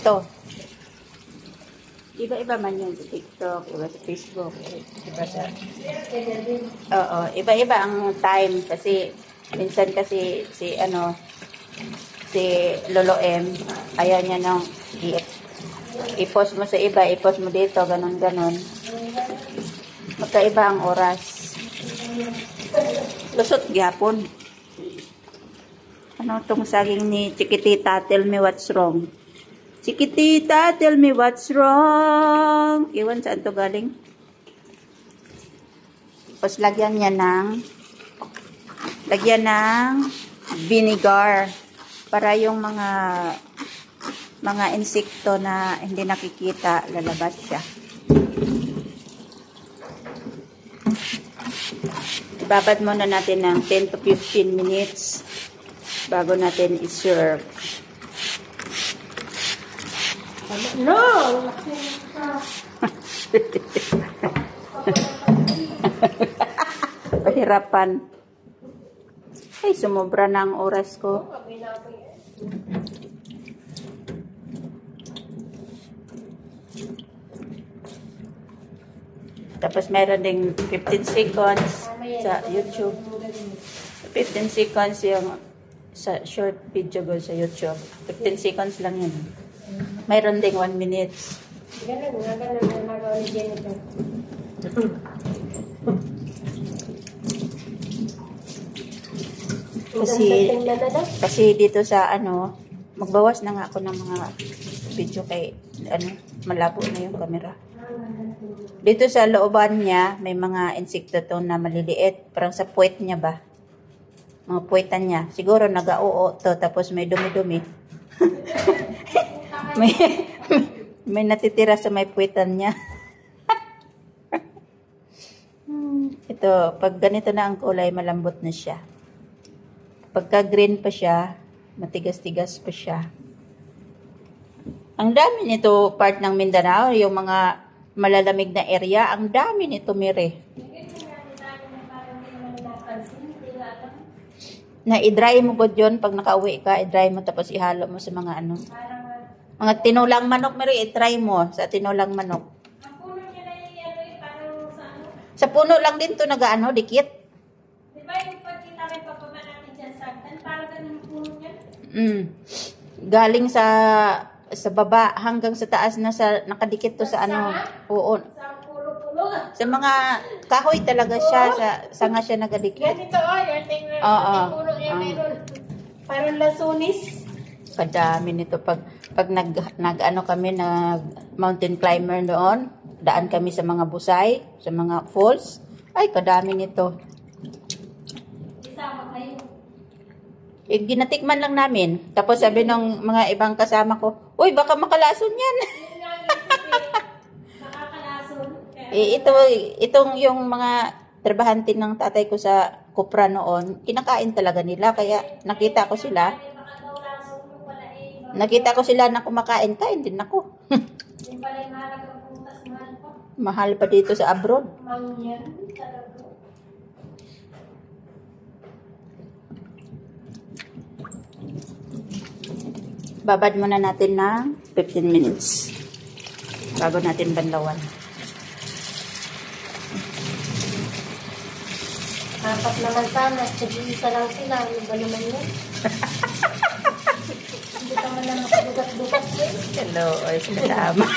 dito. Iba-iba man yun sa TikTok, iba sa Facebook, iba sa... Oo, iba-iba ang time kasi minsan kasi si Lolo M, ayaw niya nang i-post mo sa iba, i-post mo dito, ganun-ganun. Magkaiba ang oras. Lusot gyapon. Ano tong saging ni Chiquitita, tell me what's wrong. Chiquitita, tell me what's wrong. Iwan saan to galing? Tapos lagyan ng vinegar para yung mga insekto na hindi nakikita, lalabas siya. Ibabad muna natin ng 10 to 15 minutes bago natin i-serve. No! Pahirapan. Ay, sumobra na ang oras ko. Tapos meron ding 15 seconds sa YouTube. 15 seconds yung sa short video ko sa YouTube. 15 seconds lang yun. Mayroon ding 1 minute. Ganun ang magawa ni Jennifer. Kasi dito sa magbawas na nga ako ng mga video kay malabo na yung camera. Dito sa looban niya may mga insekto to na maliliit, parang sa puwet niya ba? Mga puwetan niya. Siguro nag-oo to tapos may dumi-dumi. may natitira sa may puwetan niya. Ito, pag ganito na ang kulay, malambot na siya. Pagka green pa siya, matigas-tigas pa siya. Ang dami nito part ng Mindanao, yung mga malalamig na area, ang dami nito, Mire. Na i-dry mo god yun pag nakauwi ka, i-dry mo tapos ihalo mo sa mga mga tinulang manok, Mire, i-try mo sa tinulang manok. Ang puno niya na yung parang sa Sa puno lang din to dikit. Di ba yung pagkita rin pagpapa natin dyan sa agtan, parang ganun yung puno niya? Galing sa baba hanggang sa taas na nakadikit to sa oo. Sa pulo-pulo. Sa mga kahoy talaga siya, sa sanga siya nagadikit. Ganito yung tingnan yung puno niya meron. Parang lasunis. Kadami nito pag kami mountain climber doon, daan kami sa mga busay, sa mga falls. Ay, kadami nito. Isama kayo. Ginatikman lang namin. Tapos sabi ng mga ibang kasama ko, uy, baka makalason yan. Yun nga yung nakakalason. Itong yung mga trabahante ng tatay ko sa Kupra noon, kinakain talaga nila. Kaya nakita ko sila. Nakita ko sila na kumakain. Kain din ako. Yung pala yung mahal ang putas, mahal pa. Mahal pa dito sa abroad. Mangyan talaga. Babad muna natin ng 15 minutes bago natin banlawan. Apat naman sana, isa lang sila. Ano ba naman yun? Hindi ka man lang makadugat-dugat. Hello, ay salamat.